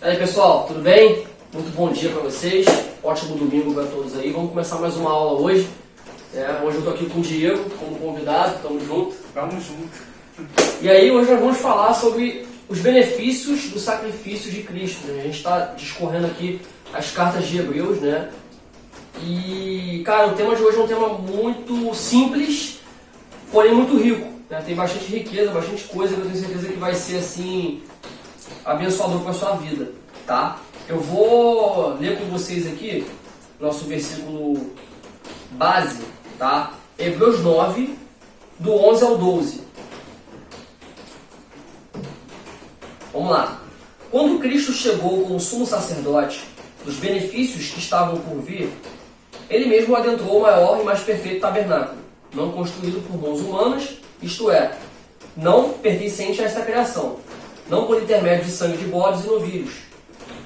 Aí pessoal, tudo bem? Muito bom dia para vocês, ótimo domingo para todos aí. Vamos começar mais uma aula hoje. Hoje eu estou aqui com o Diego como convidado, estamos juntos. Vamos junto. E aí hoje nós vamos falar sobre os benefícios do sacrifício de Cristo, né? A gente está discorrendo aqui as cartas de Hebreus, né? E, cara, o tema de hoje é um tema muito simples, porém muito rico, né? Tem bastante riqueza, bastante coisa que eu tenho certeza que vai ser, assim, abençoador para a sua vida, tá? Eu vou ler com vocês aqui nosso versículo base, tá? Hebreus 9, do 11 ao 12. Vamos lá. Quando Cristo chegou como sumo sacerdote dos benefícios que estavam por vir, ele mesmo adentrou o maior e mais perfeito tabernáculo, não construído por mãos humanas, isto é, não pertencente a esta criação, não por intermédio de sangue de bodes e novilhos.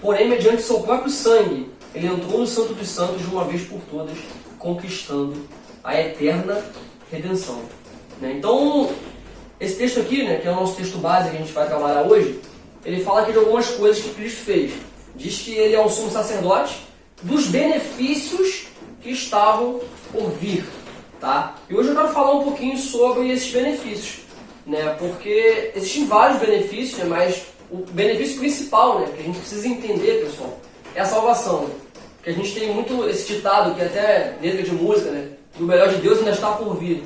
Porém, mediante seu próprio sangue, ele entrou no Santo dos Santos de uma vez por todas, conquistando a eterna redenção. Então, esse texto aqui, né, que é o nosso texto base que a gente vai trabalhar hoje, ele fala aqui de algumas coisas que Cristo fez. Diz que ele é o sumo sacerdote dos benefícios que estavam por vir. Tá? E hoje eu quero falar um pouquinho sobre esses benefícios, né? Porque existem vários benefícios, né? Mas o benefício principal, né, que a gente precisa entender, pessoal, é a salvação. Né? Porque a gente tem muito esse ditado, que é até letra de música, né? Que o melhor de Deus ainda está por vir.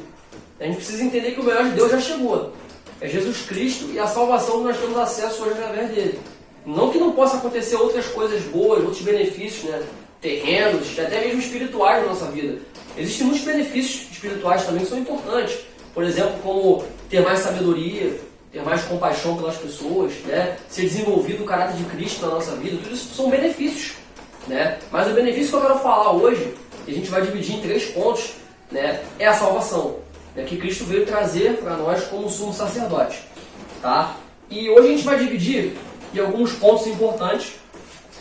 A gente precisa entender que o melhor de Deus já chegou. É Jesus Cristo e a salvação que nós temos acesso hoje através dele. Não que não possa acontecer outras coisas boas, outros benefícios, né? Terrenos, até mesmo espirituais na nossa vida. Existem muitos benefícios espirituais também que são importantes. Por exemplo, como ter mais sabedoria, ter mais compaixão pelas pessoas, né? Ser desenvolvido o caráter de Cristo na nossa vida. Tudo isso são benefícios, né? Mas o benefício que eu quero falar hoje, que a gente vai dividir em 3 pontos, né? É a salvação, né? Que Cristo veio trazer para nós como sumo sacerdote. Tá? E hoje a gente vai dividir em alguns pontos importantes,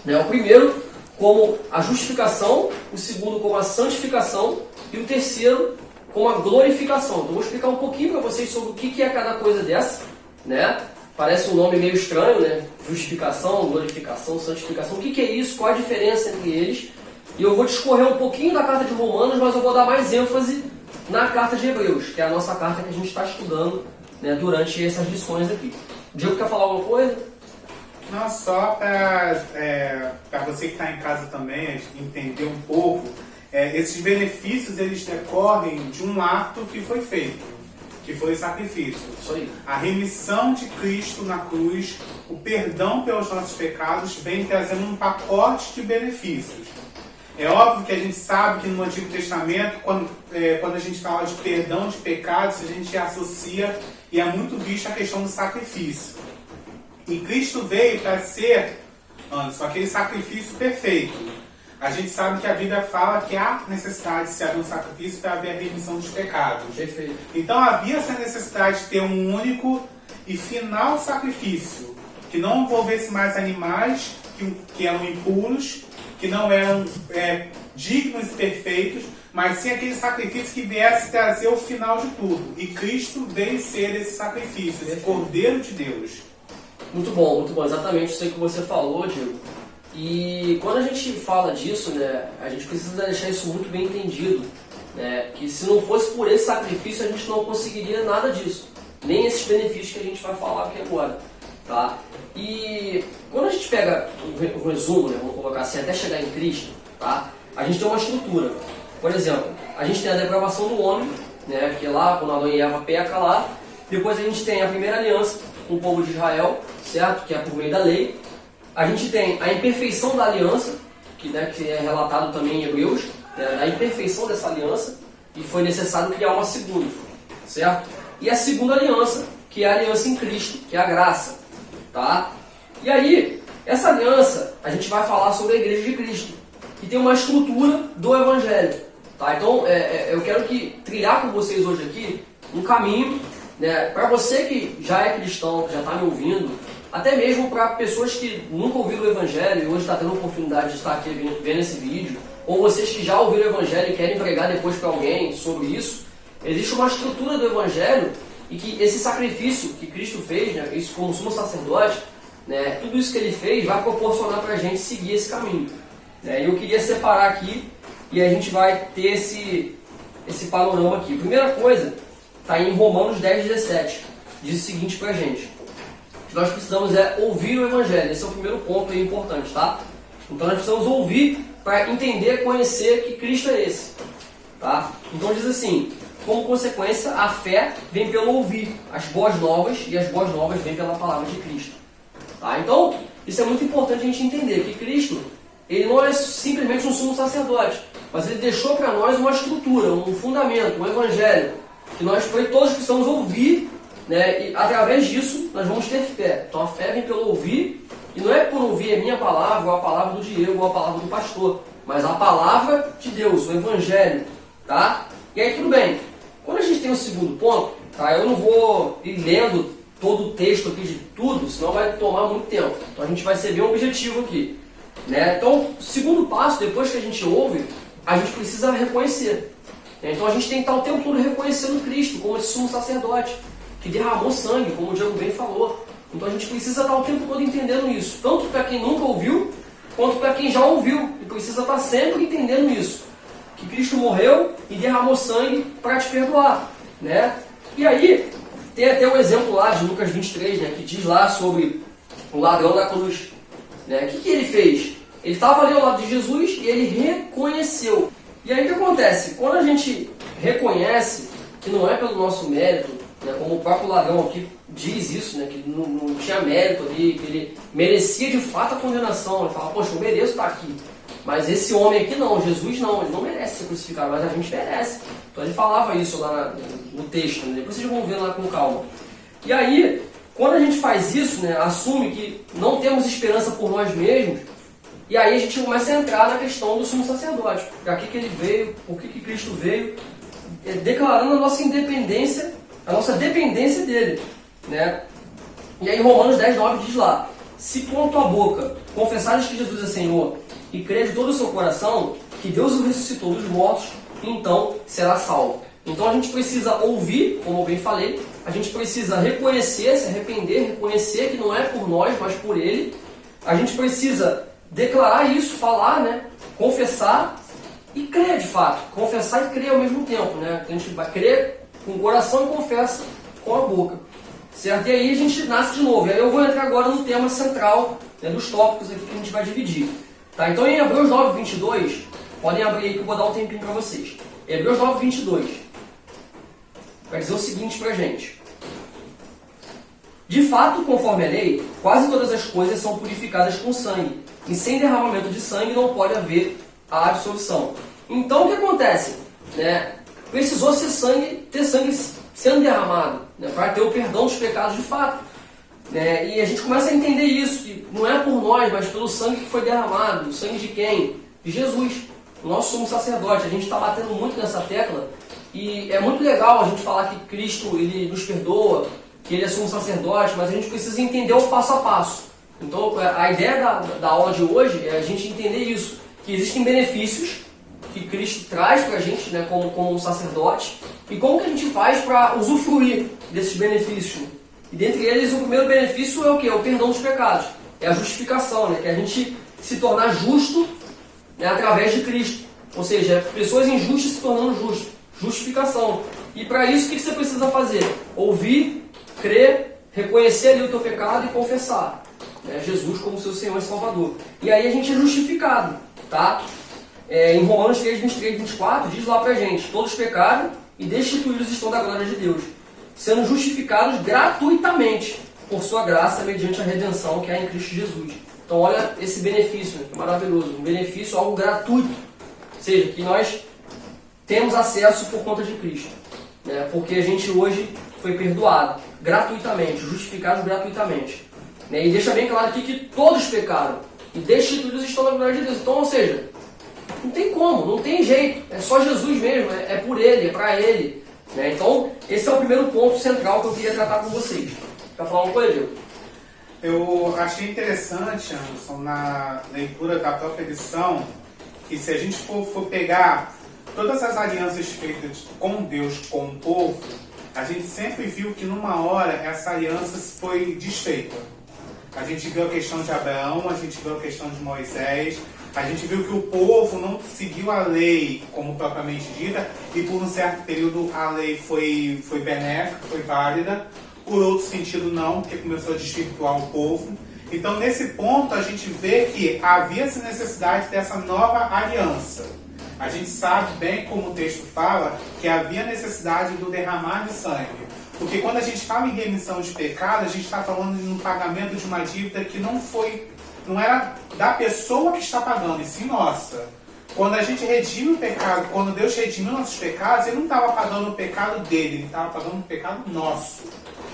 né? O primeiro como a justificação, o segundo como a santificação e o terceiro como a glorificação. Então eu vou explicar um pouquinho para vocês sobre o que é cada coisa dessa, né? Parece um nome meio estranho, né? Justificação, glorificação, santificação. O que é isso? Qual a diferença entre eles? E eu vou discorrer um pouquinho da carta de Romanos, mas eu vou dar mais ênfase na carta de Hebreus, que é a nossa carta que a gente está estudando, né, durante essas lições aqui. Diego, quer falar alguma coisa? Não, só para você que está em casa também entender um pouco, esses benefícios eles decorrem de um ato que foi feito, que foi o sacrifício. Isso aí. A remissão de Cristo na cruz, o perdão pelos nossos pecados vem trazendo um pacote de benefícios. É óbvio que a gente sabe que no Antigo Testamento, quando a gente fala de perdão de pecados, a gente associa e é muito visto a questão do sacrifício. E Cristo veio para ser, Anderson, aquele sacrifício perfeito. A gente sabe que a Bíblia fala que há necessidade de se haver um sacrifício para haver a remissão dos pecados. Perfeito. Então havia essa necessidade de ter um único e final sacrifício, que não envolvesse mais animais que eram impuros, que não eram dignos e perfeitos, mas sim aquele sacrifício que viesse trazer o final de tudo. E Cristo veio ser esse sacrifício, esse Cordeiro de Deus. Muito bom, exatamente isso aí que você falou, Diego. E quando a gente fala disso, né, a gente precisa deixar isso muito bem entendido, né, que se não fosse por esse sacrifício a gente não conseguiria nada disso, nem esses benefícios que a gente vai falar aqui agora, tá? E quando a gente pega o resumo, né, vamos colocar assim, até chegar em Cristo, tá? A gente tem uma estrutura. Por exemplo, a gente tem a depravação do homem, né, que é lá quando Adão e Eva peca lá. Depois a gente tem a primeira aliança com o povo de Israel, certo? Que é por meio da lei. A gente tem a imperfeição da aliança, que é relatado também em Hebreus, né, a imperfeição dessa aliança, e foi necessário criar uma segunda, certo? E a segunda aliança, que é a aliança em Cristo, que é a graça, tá? E aí, essa aliança, a gente vai falar sobre a Igreja de Cristo, que tem uma estrutura do Evangelho, tá? Então, eu quero trilhar com vocês hoje aqui um caminho, né, para você que já é cristão, que já está me ouvindo, até mesmo para pessoas que nunca ouviram o Evangelho e hoje está tendo a oportunidade de estar aqui vendo esse vídeo, ou vocês que já ouviram o Evangelho e querem pregar depois para alguém sobre isso, existe uma estrutura do Evangelho e que esse sacrifício que Cristo fez, né, isso como sumo sacerdote, né, tudo isso que ele fez vai proporcionar para a gente seguir esse caminho. Né? Eu queria separar aqui e a gente vai ter esse panorama aqui. Primeira coisa está em Romanos 10:17. Diz o seguinte para a gente: que nós precisamos ouvir o Evangelho. Esse é o primeiro ponto aí importante, tá? Então nós precisamos ouvir para entender, conhecer que Cristo é esse. Tá? Então diz assim: como consequência, a fé vem pelo ouvir as boas novas, e as boas novas vêm pela palavra de Cristo. Tá? Então, isso é muito importante a gente entender, que Cristo, ele não é simplesmente um sumo sacerdote, mas ele deixou para nós uma estrutura, um fundamento, um evangelho, que nós todos precisamos ouvir, né? E através disso nós vamos ter fé. Então a fé vem pelo ouvir, e não é por ouvir a minha palavra, ou a palavra do Diego, ou a palavra do pastor, mas a palavra de Deus, o evangelho. Tá? E aí tudo bem. Quando a gente tem o segundo ponto, tá? Eu não vou ir lendo todo o texto aqui de tudo, senão vai tomar muito tempo. Então a gente vai ser bem objetivo aqui. Né? Então, o segundo passo, depois que a gente ouve, a gente precisa reconhecer. Então a gente tem que estar o tempo todo reconhecendo Cristo como esse sumo sacerdote, que derramou sangue, como o Diego bem falou. Então a gente precisa estar o tempo todo entendendo isso, tanto para quem nunca ouviu, quanto para quem já ouviu, e precisa estar sempre entendendo isso, que Cristo morreu e derramou sangue para te perdoar. Né? E aí, tem até o exemplo lá de Lucas 23, né, que diz lá sobre o ladrão da cruz. Né? O que ele fez? Ele estava ali ao lado de Jesus e ele reconheceu. E aí o que acontece? Quando a gente reconhece que não é pelo nosso mérito, né, como o próprio ladrão aqui diz isso, né, que ele não tinha mérito ali, que ele merecia de fato a condenação. Ele fala, poxa, eu mereço estar aqui. Mas esse homem aqui não, Jesus não, ele não merece ser crucificado, mas a gente merece. Então ele falava isso lá no texto, né? Depois vocês vão ver lá com calma. E aí, quando a gente faz isso, né, assume que não temos esperança por nós mesmos, e aí a gente começa a entrar na questão do sumo sacerdote. Para que ele veio, por que Cristo veio, declarando a nossa independência, a nossa dependência dele. Né? E aí Romanos 10:9 diz lá: se com a tua boca confessares que Jesus é Senhor e crer de todo o seu coração que Deus o ressuscitou dos mortos, então será salvo. Então a gente precisa ouvir, como eu bem falei, a gente precisa reconhecer, se arrepender, reconhecer que não é por nós, mas por Ele. A gente precisa declarar isso, falar, né? Confessar e crer de fato. Confessar e crer ao mesmo tempo. Né? A gente vai crer com o coração e confessa com a boca. Certo? E aí a gente nasce de novo. E aí eu vou entrar agora no tema central, né, dos tópicos aqui que a gente vai dividir. Tá? Então em Hebreus 9:22, podem abrir aí que eu vou dar um tempinho para vocês. Hebreus 9:22 vai dizer o seguinte pra gente: de fato, conforme a lei, quase todas as coisas são purificadas com sangue, e sem derramamento de sangue não pode haver a absolvição. Então o que acontece? Né? Precisou ter sangue sendo derramado, né, para ter o perdão dos pecados de fato. E a gente começa a entender isso, que não é por nós, mas pelo sangue que foi derramado. O sangue de quem? De Jesus, o nosso sumo sacerdote. A gente está batendo muito nessa tecla, e é muito legal a gente falar que Cristo ele nos perdoa, que ele é sumo sacerdote, mas a gente precisa entender o passo a passo. Então a ideia da aula de hoje é a gente entender isso, que existem benefícios que Cristo traz para a gente, né, como um sacerdote, e como que a gente faz para usufruir desses benefícios. E dentre eles, o primeiro benefício é o quê? O perdão dos pecados. É a justificação, né? Que é a gente se tornar justo, né, através de Cristo. Ou seja, pessoas injustas se tornando justas. Justificação. E para isso, o que você precisa fazer? Ouvir, crer, reconhecer ali o teu pecado e confessar, né, Jesus como seu Senhor e Salvador. E aí a gente é justificado. Tá? Em Romanos 3:23-24 diz lá pra gente: todos pecaram e destituídos estão da glória de Deus, sendo justificados gratuitamente por sua graça mediante a redenção que há em Cristo Jesus. Então olha esse benefício, né, que é maravilhoso, um benefício, algo gratuito, ou seja, que nós temos acesso por conta de Cristo, né, porque a gente hoje foi perdoado gratuitamente, justificado gratuitamente, né, e deixa bem claro aqui que todos pecaram e destituídos estão da glória de Deus. Então, ou seja, não tem como, não tem jeito, é só Jesus mesmo, é por Ele, é para Ele. Né? Então, esse é o primeiro ponto central que eu queria tratar com vocês. Quer falar uma coisa, Diego? Eu achei interessante, Anderson, na leitura da própria lição, que se a gente for pegar todas as alianças feitas com Deus, com o povo, a gente sempre viu que numa hora essa aliança foi desfeita. A gente viu a questão de Abraão, a gente viu a questão de Moisés, a gente viu que o povo não seguiu a lei como propriamente dita, e por um certo período a lei foi benéfica, foi válida, por outro sentido não, porque começou a desvirtuar o povo. Então nesse ponto a gente vê que havia essa necessidade dessa nova aliança. A gente sabe bem, como o texto fala, que havia necessidade do derramar de sangue. Porque quando a gente fala em remissão de pecado, a gente está falando de um pagamento de uma dívida que não era da pessoa que está pagando, e sim nossa. Quando a gente redime o pecado, quando Deus redimiu nossos pecados, Ele não estava pagando o pecado dele, Ele estava pagando o pecado nosso.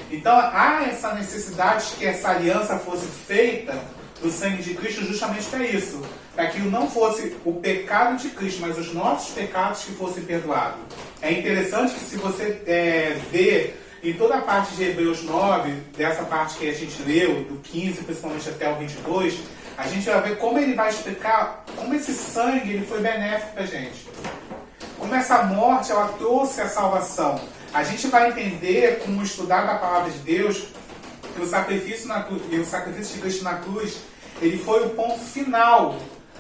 Então há essa necessidade que essa aliança fosse feita do sangue de Cristo justamente para isso. Para que não fosse o pecado de Cristo, mas os nossos pecados que fossem perdoados. É interessante que se você ver em toda a parte de Hebreus 9, dessa parte que a gente leu, do 15 principalmente até o 22, a gente vai ver como ele vai explicar como esse sangue ele foi benéfico para a gente. Como essa morte ela trouxe a salvação. A gente vai entender, como estudar da palavra de Deus, que o sacrifício de Cristo na cruz, ele foi o ponto final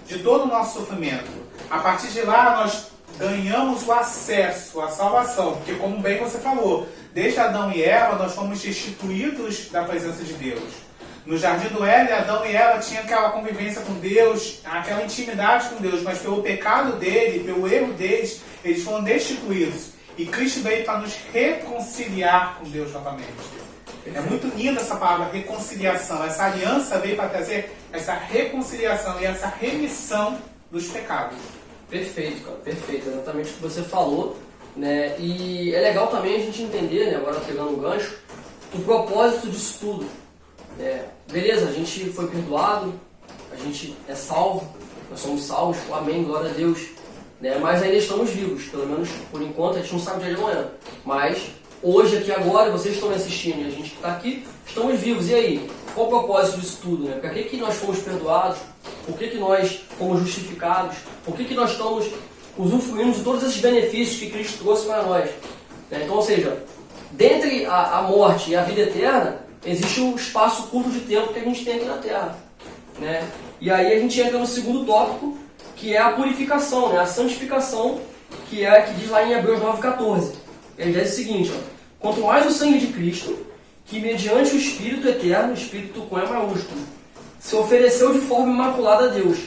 de todo o nosso sofrimento. A partir de lá, nós ganhamos o acesso à salvação, porque como bem você falou, desde Adão e Eva, nós fomos destituídos da presença de Deus. No Jardim do Éden, Adão e Eva tinham aquela convivência com Deus, aquela intimidade com Deus, mas pelo pecado dele, pelo erro deles, eles foram destituídos. E Cristo veio para nos reconciliar com Deus novamente. É muito linda essa palavra, reconciliação. Essa aliança veio para trazer essa reconciliação e essa remissão dos pecados. Perfeito, cara, perfeito. Exatamente o que você falou, né? E é legal também a gente entender, né, agora pegando o gancho, o propósito disso tudo. Beleza, a gente foi perdoado, a gente é salvo, nós somos salvos, amém, glória a Deus. Né? Mas ainda estamos vivos, pelo menos por enquanto, a gente não sabe o dia de amanhã. Mas hoje, aqui agora, vocês estão me assistindo e a gente que está aqui, estamos vivos. E aí? Qual o propósito disso tudo? Né? Para que nós fomos perdoados? Por que nós fomos justificados? Por que nós estamos usufruindo de todos esses benefícios que Cristo trouxe para nós? Né? Então, ou seja, dentre a morte e a vida eterna, existe um espaço curto de tempo que a gente tem aqui na Terra. Né? E aí a gente entra no segundo tópico, que é a purificação, né? A santificação, que é que diz lá em Hebreus 9,14. Ele diz o seguinte, ó, quanto mais o sangue de Cristo, que mediante o Espírito eterno, Espírito com E maiúsculo, se ofereceu de forma imaculada a Deus,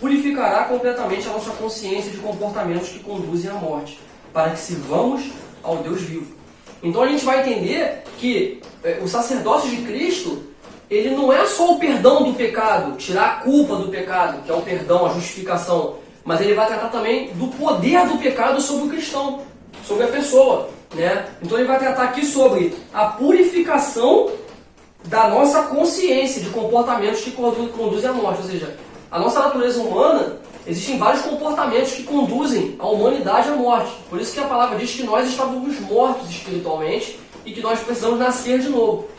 purificará completamente a nossa consciência de comportamentos que conduzem à morte, para que sirvamos ao Deus vivo. Então a gente vai entender que o sacerdócio de Cristo, ele não é só o perdão do pecado, tirar a culpa do pecado, que é o perdão, a justificação, mas ele vai tratar também do poder do pecado sobre o cristão, sobre a pessoa. Né? Então ele vai tratar aqui sobre a purificação da nossa consciência de comportamentos que conduzem à morte. Ou seja, a nossa natureza humana, existem vários comportamentos que conduzem a humanidade à morte. Por isso que a palavra diz que nós estávamos mortos espiritualmente e que nós precisamos nascer de novo.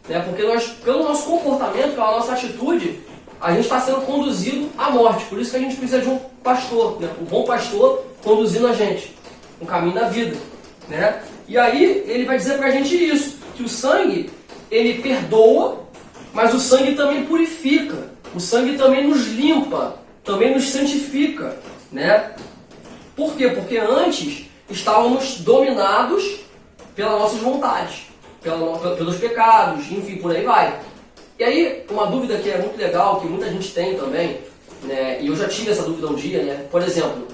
Né? Porque nós, pelo nosso comportamento, pela nossa atitude, a gente está sendo conduzido à morte. Por isso que a gente precisa de um pastor, né? Um bom pastor conduzindo a gente, um caminho da vida. Né? E aí ele vai dizer pra gente isso, que o sangue, ele perdoa, mas o sangue também purifica, o sangue também nos limpa, também nos santifica. Né? Por quê? Porque antes estávamos dominados pelas nossas vontades, pelos pecados, enfim, por aí vai. E aí, uma dúvida que é muito legal, que muita gente tem também, né? E eu já tive essa dúvida um dia, né? Por exemplo,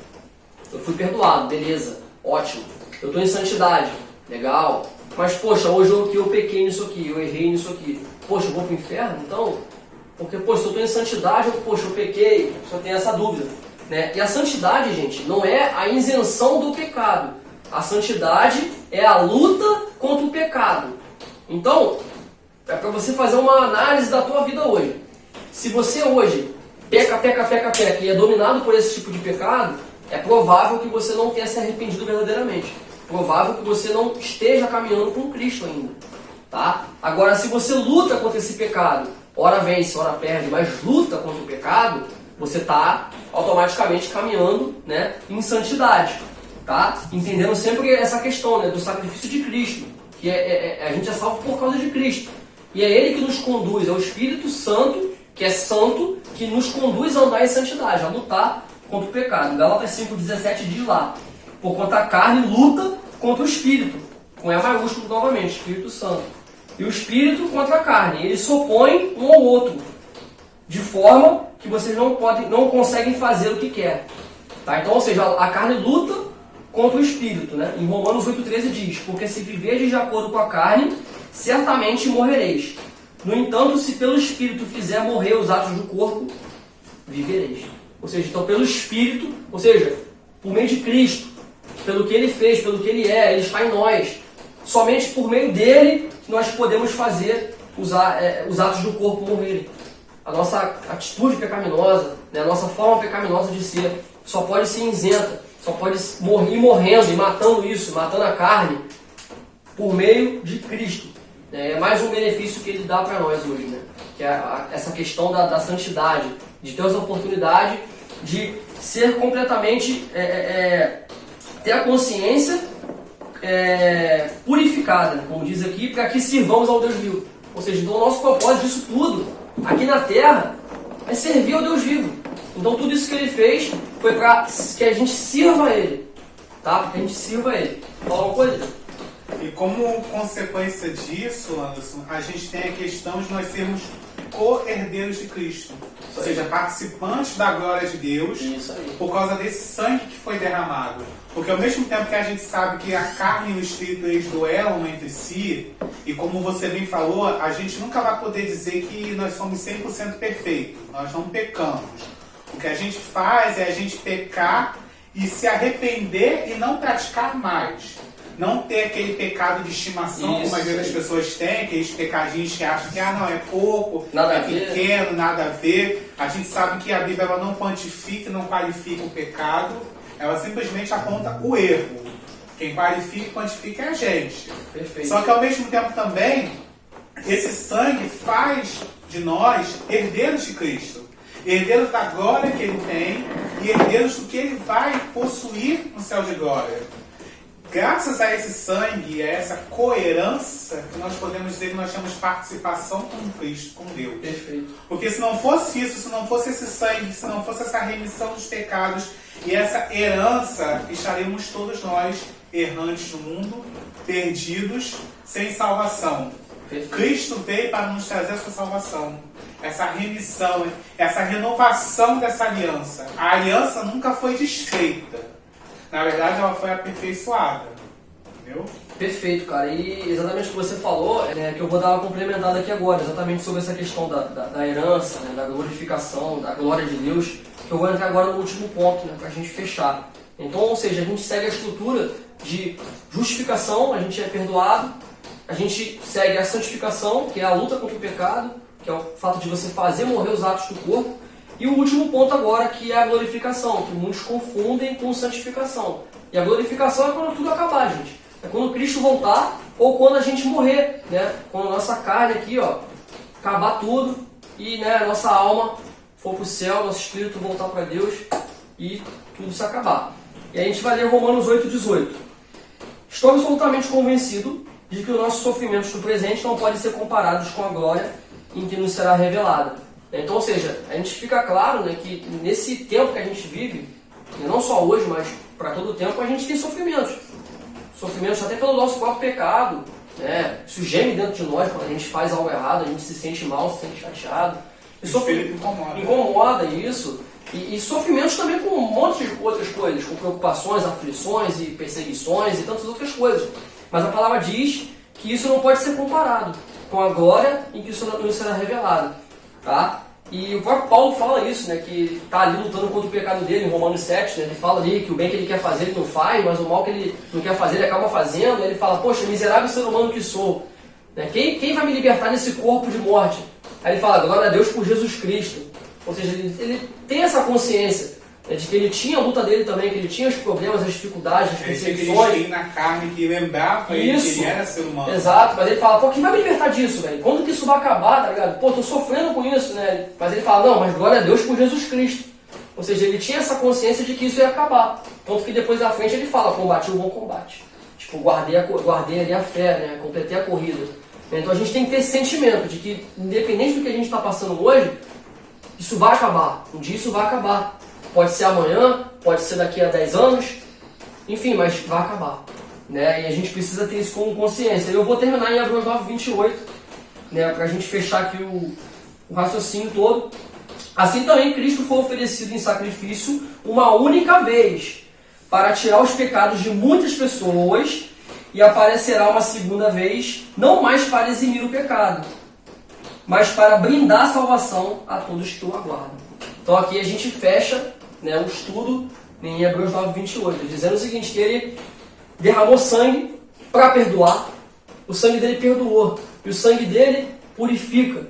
eu fui perdoado, beleza, ótimo. Eu estou em santidade, legal. Mas, poxa, hoje eu pequei nisso aqui, eu errei nisso aqui. Poxa, eu vou para o inferno, então? Porque, poxa, se eu estou em santidade, eu pequei. Só tem essa dúvida. Né? E a santidade, gente, não é a isenção do pecado. A santidade é a luta contra o pecado. Então, é para você fazer uma análise da tua vida hoje. Se você hoje peca e é dominado por esse tipo de pecado, é provável que você não tenha se arrependido verdadeiramente. Provável que você não esteja caminhando com Cristo ainda. Tá? Agora, se você luta contra esse pecado, ora vence, ora perde, mas luta contra o pecado, você está automaticamente caminhando, né, em santidade. Tá? Entendendo sempre essa questão, né, do sacrifício de Cristo. Que a gente é salvo por causa de Cristo. E é Ele que nos conduz, é o Espírito Santo, que é santo, que nos conduz a andar em santidade, a lutar contra o pecado. Gálatas 5,17 diz lá, porquanto a carne luta contra o Espírito, com E maiúsculo novamente, Espírito Santo. E o Espírito contra a carne, eles se opõem um ao outro, de forma que vocês não conseguem fazer o que quer. Tá? Então, ou seja, a carne luta contra o Espírito. Né? Em Romanos 8,13 diz, porque se viverdes de acordo com a carne, certamente morrereis. No entanto, se pelo Espírito fizer morrer os atos do corpo, vivereis. Ou seja, então pelo Espírito, ou seja, por meio de Cristo, pelo que Ele fez, pelo que Ele é, Ele está em nós. Somente por meio dEle nós podemos fazer os atos do corpo morrerem. A nossa atitude pecaminosa, né, a nossa forma pecaminosa de ser, só pode ser isenta, só pode ir morrendo e matando isso, matando a carne, por meio de Cristo. É mais um benefício que Ele dá para nós hoje, né? Que é essa questão da santidade, de ter essa oportunidade de ser completamente, ter a consciência purificada, como diz aqui, para que sirvamos ao Deus vivo. Ou seja, então o nosso propósito disso tudo, aqui na Terra, é servir ao Deus vivo. Então tudo isso que Ele fez foi para que a gente sirva a Ele. Tá? Para que a gente sirva a Ele. Fala uma coisa? E como consequência disso, Anderson, a gente tem a questão de nós sermos co-herdeiros de Cristo. Ou seja, participantes da glória de Deus por causa desse sangue que foi derramado. Porque ao mesmo tempo que a gente sabe que a carne e o espírito eles duelam entre si, e como você bem falou, a gente nunca vai poder dizer que nós somos 100% perfeitos. Nós não pecamos. O que a gente faz é a gente pecar e se arrepender e não praticar mais. Não ter aquele pecado de estimação, como às vezes as pessoas têm, aqueles pecadinhos que acham que não, é pouco, é pequeno, nada a ver. A gente sabe que a Bíblia ela não quantifica, não qualifica o pecado, ela simplesmente aponta o erro. Quem qualifica e quantifica é a gente. Perfeito. Só que ao mesmo tempo também, esse sangue faz de nós herdeiros de Cristo. Herdeiros da glória que Ele tem e herdeiros do que Ele vai possuir no céu de glória. Graças a esse sangue e a essa coerência que nós podemos dizer que nós temos participação com Cristo, com Deus. Perfeito. Porque se não fosse isso, se não fosse esse sangue, se não fosse essa remissão dos pecados e essa herança, estaremos todos nós errantes no mundo, perdidos, sem salvação. Perfeito. Cristo veio para nos trazer essa salvação, essa remissão, essa renovação dessa aliança. A aliança nunca foi desfeita. Na verdade, ela foi aperfeiçoada. Entendeu? Perfeito, cara. E exatamente o que você falou, que eu vou dar uma complementada aqui agora, exatamente sobre essa questão da herança, né, da glorificação, da glória de Deus, que eu vou entrar agora no último ponto, né, para a gente fechar. Então, ou seja, a gente segue a estrutura de justificação, a gente é perdoado, a gente segue a santificação, que é a luta contra o pecado, que é o fato de você fazer morrer os atos do corpo, e o último ponto agora, que é a glorificação, que muitos confundem com santificação. E a glorificação é quando tudo acabar, gente. É quando Cristo voltar ou quando a gente morrer, né? Quando a nossa carne aqui, ó, acabar tudo e, né, a nossa alma for para o céu, nosso espírito voltar para Deus e tudo se acabar. E a gente vai ler Romanos 8,18. Estou absolutamente convencido de que os nossos sofrimentos do presente não podem ser comparados com a glória em que nos será revelada. Então, ou seja, a gente fica claro, né, que nesse tempo que a gente vive, e não só hoje, mas para todo o tempo, a gente tem sofrimentos. Sofrimentos até pelo nosso próprio pecado, né? Isso geme dentro de nós quando a gente faz algo errado, a gente se sente mal, se sente chateado. E incomoda isso. E sofrimentos também com um monte de outras coisas, com preocupações, aflições e perseguições e tantas outras coisas. Mas a palavra diz que isso não pode ser comparado com a glória em que isso nos será revelado. Tá? E o próprio Paulo fala isso, né, que ele está ali lutando contra o pecado dele, em Romanos 7, né, ele fala ali que o bem que ele quer fazer ele não faz, mas o mal que ele não quer fazer ele acaba fazendo. Ele fala, poxa, miserável ser humano que sou, né, quem vai me libertar desse corpo de morte? Aí ele fala, glória a Deus por Jesus Cristo. Ou seja, ele tem essa consciência, né, de que ele tinha a luta dele também, que ele tinha os problemas, as dificuldades, as perseguições. Ele na carne que lembrava ele que ele era ser humano. Exato, mas ele fala, pô, quem vai me libertar disso, velho? Quando que isso vai acabar, tá ligado? Pô, tô sofrendo com isso, né? Mas ele fala, não, mas glória a Deus por Jesus Cristo. Ou seja, ele tinha essa consciência de que isso ia acabar. Tanto que depois da frente ele fala, combati o bom combate. Tipo, guardei ali a fé, né? Completei a corrida. Então a gente tem que ter esse sentimento de que, independente do que a gente está passando hoje, isso vai acabar. Um dia isso vai acabar. Pode ser amanhã, pode ser daqui a 10 anos, enfim, mas vai acabar. Né? E a gente precisa ter isso como consciência. Eu vou terminar em Hebreus 9, 28, né, para a gente fechar aqui o raciocínio todo. Assim também Cristo foi oferecido em sacrifício uma única vez, para tirar os pecados de muitas pessoas, e aparecerá uma segunda vez, não mais para eximir o pecado, mas para brindar a salvação a todos que o aguardam. Então aqui a gente fecha, né, o estudo em Hebreus 9, 28, dizendo o seguinte, que ele derramou sangue para perdoar, o sangue dele perdoou, e o sangue dele purifica.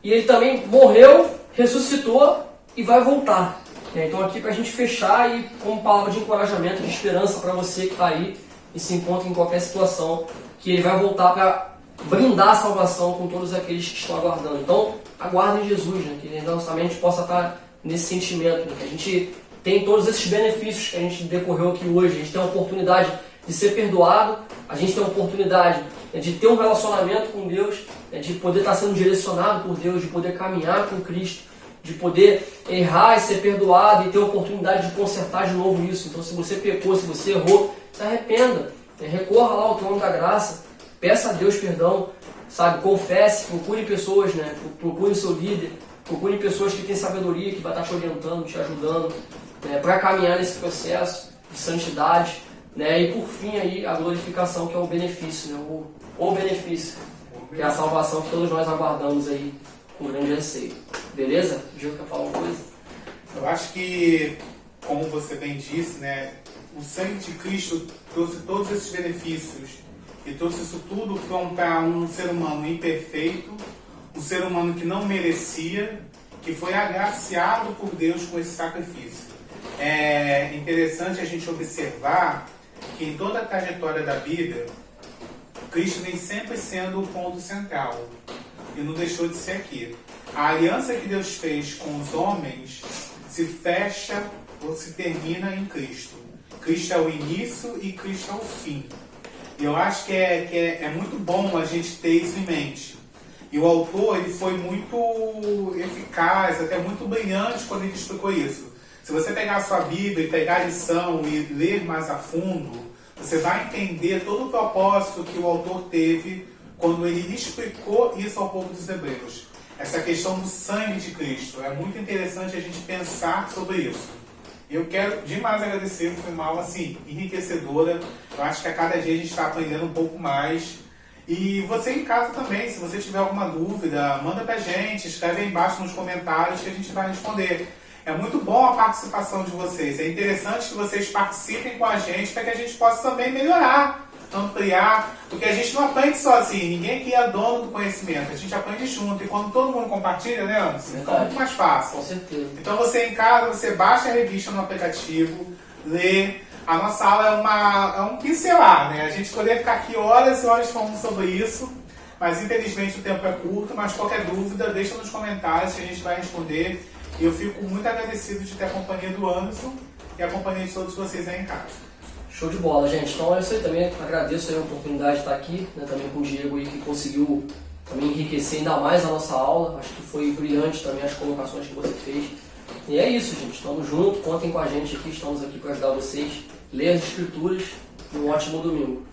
E ele também morreu, ressuscitou e vai voltar. Então aqui para a gente fechar e como palavra de encorajamento, de esperança para você que está aí e se encontra em qualquer situação, que ele vai voltar para brindar a salvação com todos aqueles que estão aguardando. Então aguardem Jesus, né? Que nossa mente possa estar nesse sentimento, né? Que a gente tem todos esses benefícios que a gente decorreu aqui hoje. A gente tem a oportunidade de ser perdoado, a gente tem a oportunidade, né, de ter um relacionamento com Deus, né, de poder estar sendo direcionado por Deus, de poder caminhar com Cristo, de poder errar e ser perdoado e ter a oportunidade de consertar de novo isso. Então, se você pecou, se você errou, se arrependa, né, recorra lá ao trono da graça, peça a Deus perdão, sabe, confesse, procure pessoas, né, procure o seu líder, procure pessoas que têm sabedoria, que vai estar te orientando, te ajudando, né, para caminhar nesse processo de santidade, né, e por fim aí a glorificação, que é o benefício, né, o benefício, que é a salvação que todos nós aguardamos aí com grande anseio. Beleza? Gil, quer falar uma coisa? Eu acho que, como você bem disse, né, o sangue de Cristo trouxe todos esses benefícios e trouxe isso tudo para um ser humano imperfeito, um ser humano que não merecia, que foi agraciado por Deus com esse sacrifício. É interessante a gente observar que em toda a trajetória da Bíblia, Cristo vem sempre sendo o ponto central, e não deixou de ser aqui. A aliança que Deus fez com os homens se fecha ou se termina em Cristo. Cristo é o início e Cristo é o fim. E eu acho que é muito bom a gente ter isso em mente. E o autor ele foi muito eficaz, até muito brilhante quando ele explicou isso. Se você pegar a sua Bíblia e pegar a lição e ler mais a fundo, você vai entender todo o propósito que o autor teve quando ele explicou isso ao povo dos Hebreus. Essa questão do sangue de Cristo. É muito interessante a gente pensar sobre isso. Eu quero demais agradecer, foi uma aula assim, enriquecedora. Eu acho que a cada dia a gente está aprendendo um pouco mais. E você em casa também, se você tiver alguma dúvida, manda pra gente, escreve aí embaixo nos comentários que a gente vai responder. É muito bom a participação de vocês. É interessante que vocês participem com a gente para que a gente possa também melhorar, ampliar, porque a gente não aprende sozinho, ninguém aqui é dono do conhecimento, a gente aprende junto. E quando todo mundo compartilha, né, Anderson? Fica muito mais fácil. Com certeza. Então você em casa, você baixa a revista no aplicativo, lê. A nossa aula é um pincelar, né? A gente poderia ficar aqui horas e horas falando sobre isso, mas infelizmente o tempo é curto. Mas qualquer dúvida, deixa nos comentários que a gente vai responder. E eu fico muito agradecido de ter a companhia do Anderson e a companhia de todos vocês aí em casa. Show de bola, gente. Então é isso aí também. Agradeço aí a oportunidade de estar aqui, né, também com o Diego aí, que conseguiu também enriquecer ainda mais a nossa aula. Acho que foi brilhante também as colocações que você fez. E é isso, gente. Estamos juntos, contem com a gente aqui, estamos aqui para ajudar vocês. Leia as escrituras e um ótimo domingo.